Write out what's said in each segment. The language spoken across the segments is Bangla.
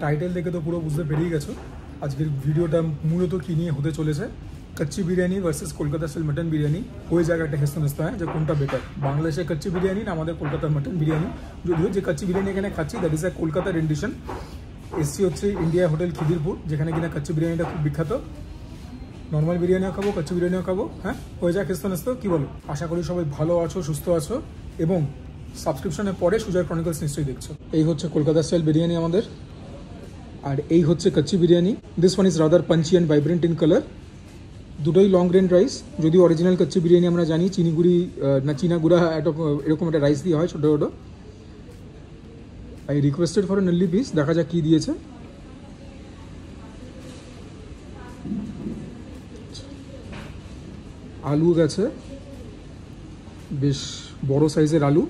টাইটেল দেখে তো পুরো বুঝতে পেরিয়ে গেছো আজকের ভিডিওটা মূলত কী নিয়ে হতে চলেছে। कच्ची biryani versus Kolkata style mutton biryani. ওই জায়গাটা হেসতে হয় যে কোনটা বেটার, বাংলাদেশের কচ্চি বিরিয়ানি না আমাদের কলকাতার মটন বিরিয়ানি। যদিও যে কচ্চি বিরিয়ানি এখানে খাচ্ছি দ্যাট ইজ এ কলকাতা রেন্ডিশন। এসছি হচ্ছে ইন্ডিয়া হোটেল খিদিরপুর, যেখানে কিনা কচ্চি বিরিয়ানিটা খুব বিখ্যাত। নর্মাল বিরিয়ানিও খাবো, কচ্চি বিরিয়ানিও খাবো। হ্যাঁ, হয়ে যাক হেসতে কী বলো? আশা করি সবাই ভালো আছো, সুস্থ আছো এবং সাবস্ক্রিপশনের পরে সুজয় ক্রনিকলস নিশ্চয়ই দেখছো। এই হচ্ছে কলকাতা স্টাইল বিরিয়ানি আমাদের, আর এই হচ্ছে kacchi biryani. This one is rather punchy and vibrant in colour. দুটোই লং গ্রেন রাইস, যদিও অরিজিনাল কচ্চি বিরিয়ানি আমরা জানি চিনিগুড়ি না চীনা গুঁড়া এরকম একটা রাইস দিয়ে হয় ছোটো ছোটো। I requested for a nalli piece, দেখা যাক কী দিয়েছে। আলু গেছে, বেশ বড় সাইজের আলু।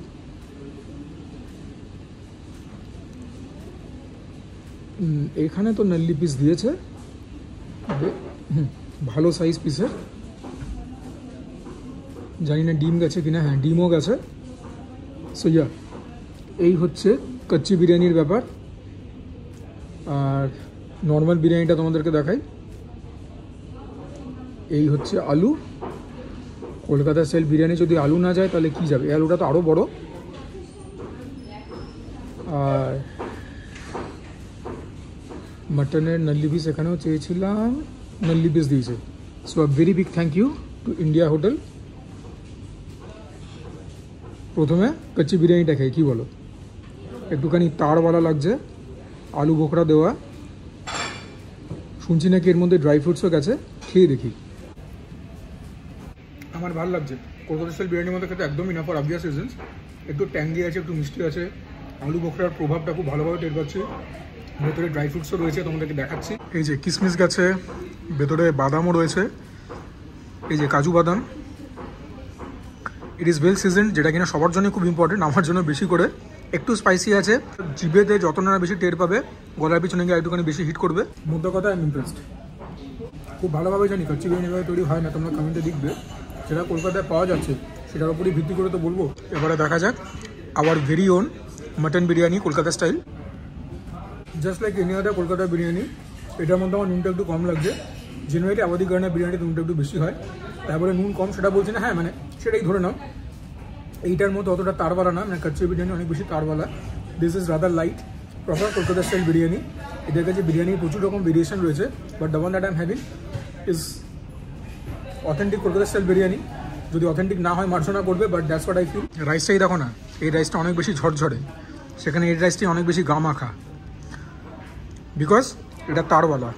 এখানে তো নাল্লি পিস দিয়েছে, ভালো সাইজ পিসের। জানি না ডিম গেছে কিনা, হ্যাঁ ডিমও গেছে। সো ইয়া, এই হচ্ছে কচ্চি বিরিয়ানির ব্যাপার। আর নর্মাল বিরিয়ানিটা তোমাদেরকে দেখাই। এই হচ্ছে আলু। কলকাতা স্টাইল বিরিয়ানি যদি আলু না যায় তাহলে কি যাবে? এই আলুটা তো আরও বড়। আর মটনের নাল্লি পিস এখানেও চেয়েছিলাম, নাল্লি পিস দিয়েছে। So a very big thank you to India hotel. প্রথমে কচ্চি বিরিয়ানিটা খাই, কী বলো? একটুখানি তাড়ওয়ালা লাগছে, আলু বোখরা দেওয়া। শুনছি নাকি এর মধ্যে ড্রাই ফ্রুটসও গেছে, খেয়ে দেখি। আমার ভালো লাগছে। কলকাতা স্টাইল বিরিয়ানির মধ্যে খেতে একদমই না, ফর অবভিয়াস রিজনস। একটু ট্যাঙ্গি আছে, একটু মিষ্টি আছে। আলু বোখরার প্রভাবটা খুব ভালোভাবে টের পাচ্ছি। ভেতরে ড্রাই ফ্রুটসও রয়েছে, তোমাদেরকে দেখাচ্ছি। এই যে কিশমিশ গেছে, ভেতরে বাদামও রয়েছে, এই যে কাজু বাদাম। ইট ইজ ওয়েল সিজনড, যেটা কিনা সবার জন্য খুব ইম্পর্টেন্ট, আমার জন্য বেশি করে। একটু স্পাইসি আছে, জিভেতে যত না বেশি টের পাবে, গলার পিছনে গিয়ে একটুখানি বেশি হিট করবে। মধ্যে কথা, আই এম ইমপ্রেসড। খুব ভালোভাবে জানি কচ্চি বিরিয়ানি এভাবে তৈরি হয় না, তোমরা কমেন্টে দেখবে। যেটা কলকাতায় পাওয়া যাচ্ছে সেটার উপরই ভিত্তি করে তো বলবো। এবারে দেখা যাক our very own mutton biryani Kolkata style. Just like any other Kolkata biryani, এটার মধ্যে আমার নুনটা একটু কম লাগছে। জেনুয়ালি আবাদি কারণে বিরিয়ানিতে নুনটা একটু বেশি হয়, তারপরে নুন কম সেটা বলছি না, হ্যাঁ মানে সেটাই ধরে নাও। এইটার মতো অতটা তারওয়ালা না, মানে কচ্চি বিরিয়ানি অনেক বেশি তারওয়ালা। This is rather light, proper Kolkata style biryani. এদের কাছে বিরিয়ানির প্রচুর রকম ভেরিয়েশন রয়েছে, but the one that I am having is authentic Kolkata style biryani. যদি অথেন্টিক না হয় মার্জনা করবে, but that's what I feel. রাইসটাই দেখো না, এই রাইসটা অনেক বেশি ঝরঝরে, সেখানে এই রাইসটি অনেক বেশি গা মাখা, বিকজ এটা তারওয়ালা।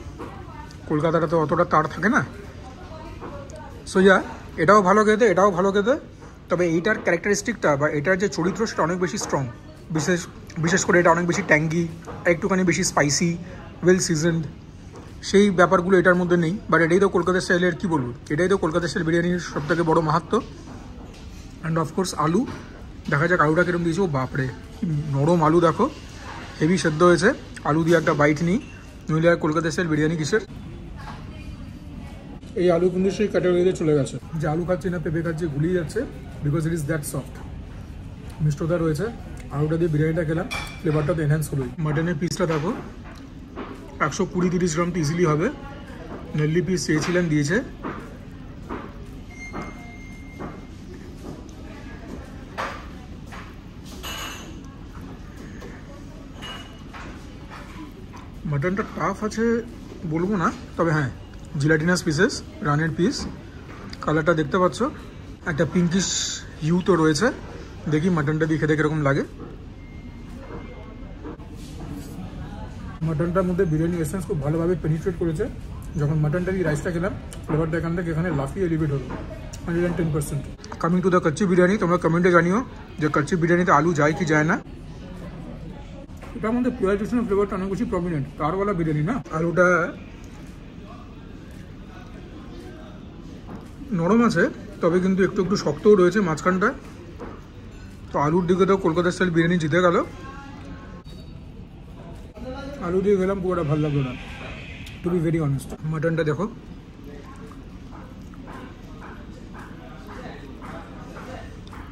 কলকাতাটা তো অতটা তার থাকে না। সো ইয়া, এটাও ভালো খেতে, এটাও ভালো খেতে। তবে এইটার ক্যারেক্টারিস্টিকটা বা এটার যে চরিত্র সেটা অনেক বেশি স্ট্রং। বিশেষ করে এটা অনেক বেশি ট্যাঙ্গি, একটুখানি বেশি স্পাইসি, ওয়েল সিজনড। সেই ব্যাপারগুলো এটার মধ্যে নেই। বাট এটাই তো কলকাতা স্টাইলের, কী বলবো, এটাই তো কলকাতা স্টাইল বিরিয়ানির সবথেকে বড় মাহাত্ম্য। অ্যান্ড অফকোর্স আলু, দেখা যাক আলুটা কিরম দিয়েছে। ও বাপরে, কি নরম আলু দেখো, হেভি সেদ্ধ হয়েছে। আলু দিয়ে একটা বাইট নিই, নইলে আর কলকাতা স্টাইল বিরিয়ানি কিসের। এই আলু কিন্তু সেই ক্যাটাগরিতে চলে গেছে, যে আলু খাচ্ছি না পেঁপে খাচ্ছি, গুলিয়ে যাচ্ছে, because it is that soft. মিষ্টতা রয়েছে, আলুটা দিয়ে বিরিয়ানিটা খেলাম, ফ্লেভারটা তো এনহ্যান্স করবে। মাটনের পিসটা দেখো, 120-30 গ্রাম তো ইজিলি হবে। নাল্লি পিস চেয়েছিলেন, দিয়েছে। মাটনটা টাফ আছে বলবো না, তবে হ্যাঁ জিলাটিনাস পিসেস, রানের পিস। কালারটা দেখতে পাচ্ছ, একটা পিঙ্কিশ হিউ তো রয়েছে। দেখি মাটনটা দিয়ে খেতে কীরকম লাগে। মাটনটার মধ্যে বিরিয়ানি এসেন্স খুব ভালোভাবে পেনিট্রেট করেছে। যখন মাটনটা দিয়ে রাইসটা খেলাম, ফ্লেভারটা এখান থেকে এখানে লাফিয়ে এলিভেট হলো 110%। কামিং টু দ্য কচ্চি বিরিয়ানি, তোমরা কমেন্টে জানিও যে কচ্চি বিরিয়ানিতে আলু যায় কি যায় না। এটার মধ্যে পিয়াজ ফ্লেভারটা অনেক বেশি প্রমিনেন্ট, তারওয়ালা বিরিয়ানি না। আলুটা নরম আছে, তবে কিন্তু একটু একটু শক্তও রয়েছে মাঝখানটা। তো আলুর দিকে তো কলকাতা স্টাইল বিরিয়ানি জিতে গেল। আলু দিয়ে গেলাম, পুরোটা ভালো লাগলো না, টু বি ভেরি অনেস্ট। মাটনটা দেখো,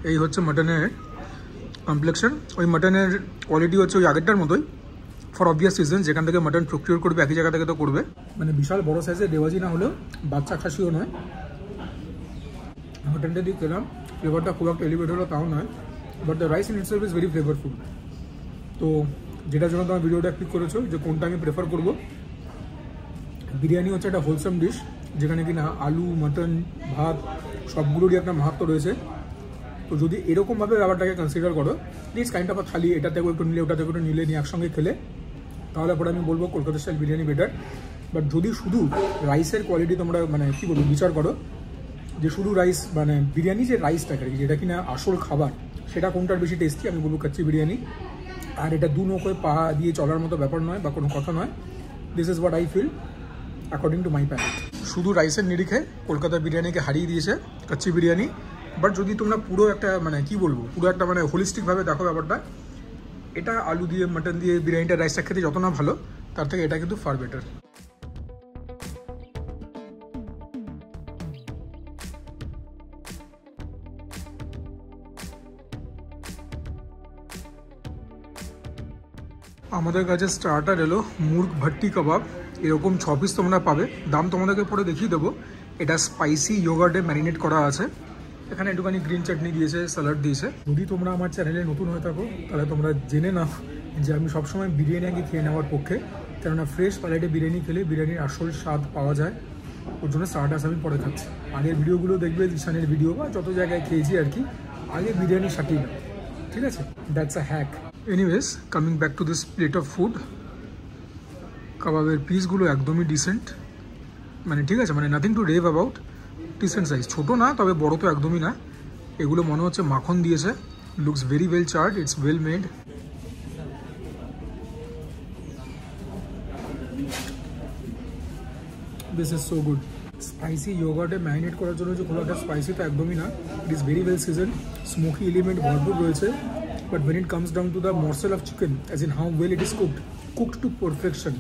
এই হচ্ছে মাটনের কমপ্লেক্সন। ওই মাটনের কোয়ালিটি হচ্ছে ওই আগেরটার মতোই, ফর অবভিয়াস রিজন, যেখান থেকে মাটন প্রকিউর করবে একই জায়গা থেকে তো করবে। মানে বিশাল বড় সাইজের রেওয়াজি না হলেও বাচ্চা খাসিও নয়। মাটনটা দিয়ে খেলাম, ফ্লেভারটা খুব একটা এলিভেট হলো তাও নয়, but the rice in itself is very flavourful. তো যেটার জন্য তোমার ভিডিওটা ক্লিক করেছো যে কোনটা আমি প্রেফার করবো, বিরিয়ানি হচ্ছে একটা হোলসাম ডিশ যেখানে কিনা আলু, মাটন, ভাত সবগুলোরই একটা মাহাত্ম্য রয়েছে। তো যদি এরকমভাবে ব্যাপারটাকে কনসিডার করো, প্লিজ কাইন্ড অফ থালি এটা থেকে একটু নিলে ওটা থেকে একটু নিলে নিয়ে একসঙ্গে খেলে, তাহলে পরে আমি বলবো Kolkata style biryani better. But যদি শুধু রাইসের কোয়ালিটি তোমরা মানে কী বলবো বিচার করো, যে শুধু রাইস মানে বিরিয়ানি যে রাইসটাকে যেটা কিনা আসল খাবার, সেটা কোনটার বেশি টেস্টি, আমি বলবো কাচ্চি বিরিয়ানি। আর এটা দু নৌকোয় পা দিয়ে চলার মতো ব্যাপার নয় বা কোনো কথা নয়। This is what I feel according to my palate. শুধু রাইসের নিরিখে কলকাতা বিরিয়ানিকে হারিয়ে দিয়েছে কাচ্চি বিরিয়ানি। বাট যদি তোমরা পুরো একটা মানে কি বলবো পুরো একটা মানে হোলিস্টিকভাবে দেখো ব্যাপারটা, এটা আলু দিয়ে মাটন দিয়ে বিরিয়ানিটা রাইসটা খেতে যত না ভালো, তার থেকে এটা কিন্তু ফার বেটার। আমাদের কাছে স্টার্টার এলো মুর্গ ভাট্টি কাবাব, এরকম 6 পিস তোমরা পাবে। দাম তোমাদেরকে পরে দেখিয়ে দেবো। এটা স্পাইসি ইয়োগার্টে ম্যারিনেট করা আছে, এখানে একটুখানি গ্রিন চাটনি দিয়েছে, স্যালাড দিয়েছে। যদি তোমরা আমার চ্যানেলে নতুন হয়ে থাকো তাহলে তোমরা জেনে নাও যে আমি সবসময় বিরিয়ানি আগে খেয়ে নেওয়ার পক্ষে, কেননা ফ্রেশ প্যালেটে বিরিয়ানি খেলে বিরিয়ানির আসল স্বাদ পাওয়া যায়। ওর জন্য স্টার্টার্স আমি পরে খাচ্ছি। আগের ভিডিওগুলো দেখবে, জিসানের ভিডিও বা যত জায়গায় খেয়েছি আর কি, আগে বিরিয়ানি সাটিয়ে নাও, ঠিক আছে? That's a hack. Anyways, coming back to this plate of food, কাবাবের পিসগুলো একদমই ডিসেন্ট, মানে ঠিক আছে, মানে nothing to rave about. Decent size, ছোটো না তবে বড়ো তো একদমই না। এগুলো মনে হচ্ছে মাখন দিয়েছে। Looks very well charred, it's well made. This is so good. Spicy ইয়োগার্টে ম্যারিনেট করার জন্য যে খুব একটা স্পাইসি তো একদমই না, it is very well season. Smoky element ভরপুর রয়েছে, but when it comes down to the morsel of chicken, as in how well it is cooked to perfection,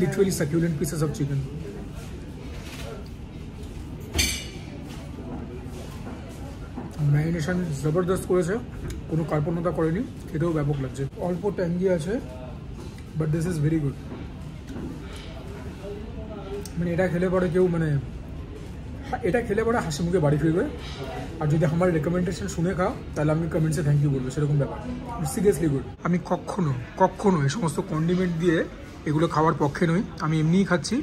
literally succulent pieces of chicken. Marination জবরদস্ত করেছে, কোনো কার্পণ্যতা করেনি, খেতেও ব্যাপক লাগছে। অল্প ট্যাঙ্গি আছে, but this is very good. মানে এটা খেলে পরে কেউ মানে এটা খেলে পরে হাসি মুখে বাড়ি ফিরবে। আর যদি আমার রেকমেন্ডেশন শুনে খাও তাহলে আমি কমেন্টসে থ্যাংক ইউ বলবো, সেরকম ব্যাপার। Seriously good. আমি কখনো এই সমস্ত কন্ডিমেন্ট দিয়ে এগুলো খাওয়ার পক্ষে নই, আমি এমনিই খাচ্ছি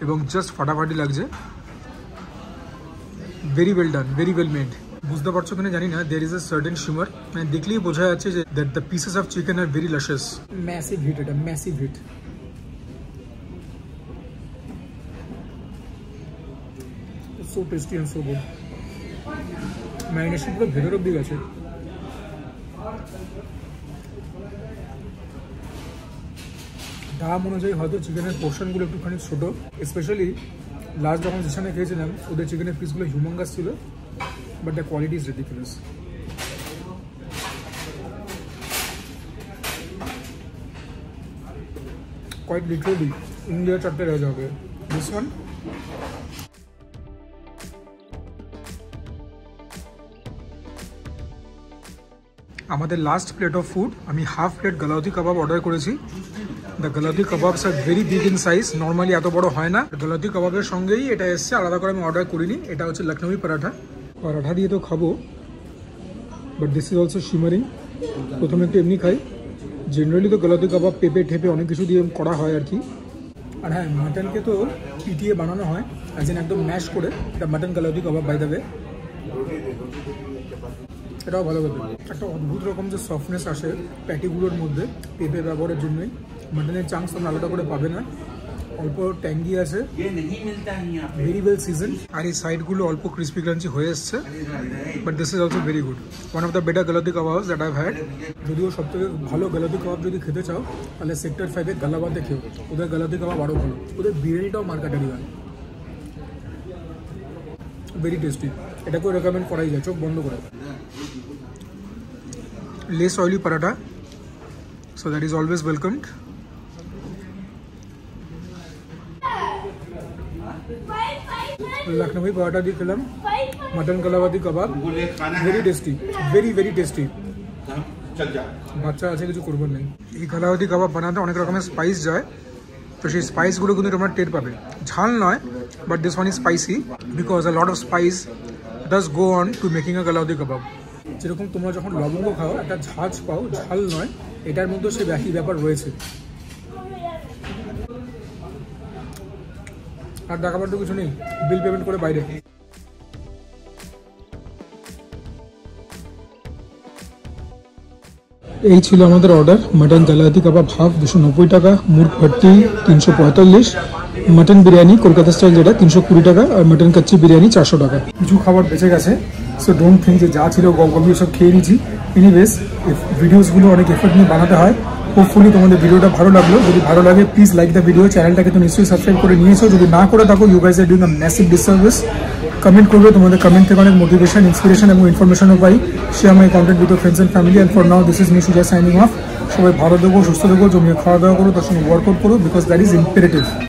এবং জাস্ট ফাটাফাটি লাগছে। Very well done, very well made. বুঝতে পারছো কিনা জানি না, there is a certain shimmer, মানে দেখলেই বোঝা যাচ্ছে যে that the pieces of chicken are very luscious. Massive hit, এটা massive hit. So tasty and so good. Marination পুরো ভেতর অব্দি গেছে। দাম অনুযায়ী হয়তো চিকেনের পোর্শনগুলো একটুখানি ছোটো, স্পেশালি লাস্ট যখন যেখানে খেয়েছিলাম ওদের চিকেনের পিসগুলো হিউমাঙ্গাস ছিল, but the quality is ridiculous. Quite literally India চারটে রাজা হবে। দিস ওয়ান আমাদের লাস্ট প্লেট অফ ফুড। আমি half plate galouti kebab order করেছি। The galouti kebabs are very big in size, normally এত বড় হয় না। গালাউতি কাবাবের সঙ্গেই এটা এসছে, আলাদা করে আমি অর্ডার করিনি। এটা হচ্ছে লখনৌই পরাঠা দিয়ে তো খাবো, but this is also shimmering. প্রথমে একটু এমনি খাই। জেনারেলি তো গালাউতি কাবাব পেঁপে ঠেপে অনেক কিছু দিয়ে করা হয় আর কি। আর হ্যাঁ, মাটনকে তো পিটিয়ে বানানো হয়, অ্যাজ ইন একদম ম্যাশ করে। এটা mutton galouti kebab by the way. এটাও ভালো হবে। একটা অদ্ভুত রকম যে সফটনেস আসে প্যাটিগুলোর মধ্যে পেঁপে ব্যবহারের জন্যই। মাটনের চাংস তোমরা আলাদা করে পাবে না। অল্প ট্যাঙ্গি আছে, ভেরি ওয়েল সিজন। আর এই সাইডগুলো অল্প ক্রিস্পি ক্রাঞ্চি হয়ে এসছে, but this is also very good. One of the better galouti kebabs that I have had. যদিও সবথেকে ভালো গালাউতি কাবাব যদি খেতে চাও তাহলে সেক্টর 5-এ গালাবাতে খেও, ওদের গালাউতি কাবাব আরও ভালো। ওদের বিরিয়ানিটাও মার্কেটারি হয়, ভেরি টেস্টি। এটাকেও রেকমেন্ড করাই যায় চোখ বন্ধ করে। less oily paratha, so that is always welcomed. Lucknowi paratha दी खेलाम, mutton galawati kebab, very tasty, very tasty. বাচ্চা আছে, কিছু করবার নেই। এই কালাওয়াতি কাবাব বানাতে অনেক রকমের স্পাইস যায়, তো সেই স্পাইসগুলো কিন্তু তোমরা টের পাবে। ঝাল নয়, but this one is spicy because a lot of spice does go on to making a galawati kebab. যেরকম তোমরা যখন লবঙ্গ খাও একটা ঝাঁঝ পাও, ঝাল নয়, এটার মধ্যে সে একই ব্যাপার রয়েছে। আর দেখাবার তো কিছু নেই, বিল পেমেন্ট করে বাইরে। এই ছিল আমাদের অর্ডার। মাটন কালাওয়াতি কাবাব হাফ 290 টাকা, মুরগ ভাট্টি 345, মাটন বিরিয়ানি কলকাতা স্টাইল যেটা 320 টাকা, আর মাটন কাচ্চি বিরিয়ানি 400 টাকা। কিছু খাবার বেঁচে গেছে, সো ডোন্ট থিঙ্ক যে যা ছিল গল্প সব খেয়ে নিয়েছি। এনিওয়েজ ভিডিওসগুলো অনেক এফোর্ট নিয়ে বানাতে হয়। হোপফুলি তোমাদের ভিডিওটা ভালো লাগলো। যদি ভালো লাগে প্লিজ লাইক দ্য ভিডিও। চ্যানেলটাকে তো নিশ্চয়ই সাবস্ক্রাইব করে নিয়েছো, যদি না করে থাকো you guys are doing a massive disservice. Comment করবে, তোমাদের কমেন্ট থেকে অনেক মোটিভেশন, ইন্সপিরেশন এবং ইনফরমেশনও পাই। Share my content with friends and family. And for now this is me Sujoy signing off. সবাই ভালো থেকো, সুস্থ থেকো, জমিয়ে খাওয়া দাওয়া করো, তার সঙ্গে ওয়ার্কআউট করো, বিকজ দ্যাট ইজ ইম্পারেটিভ।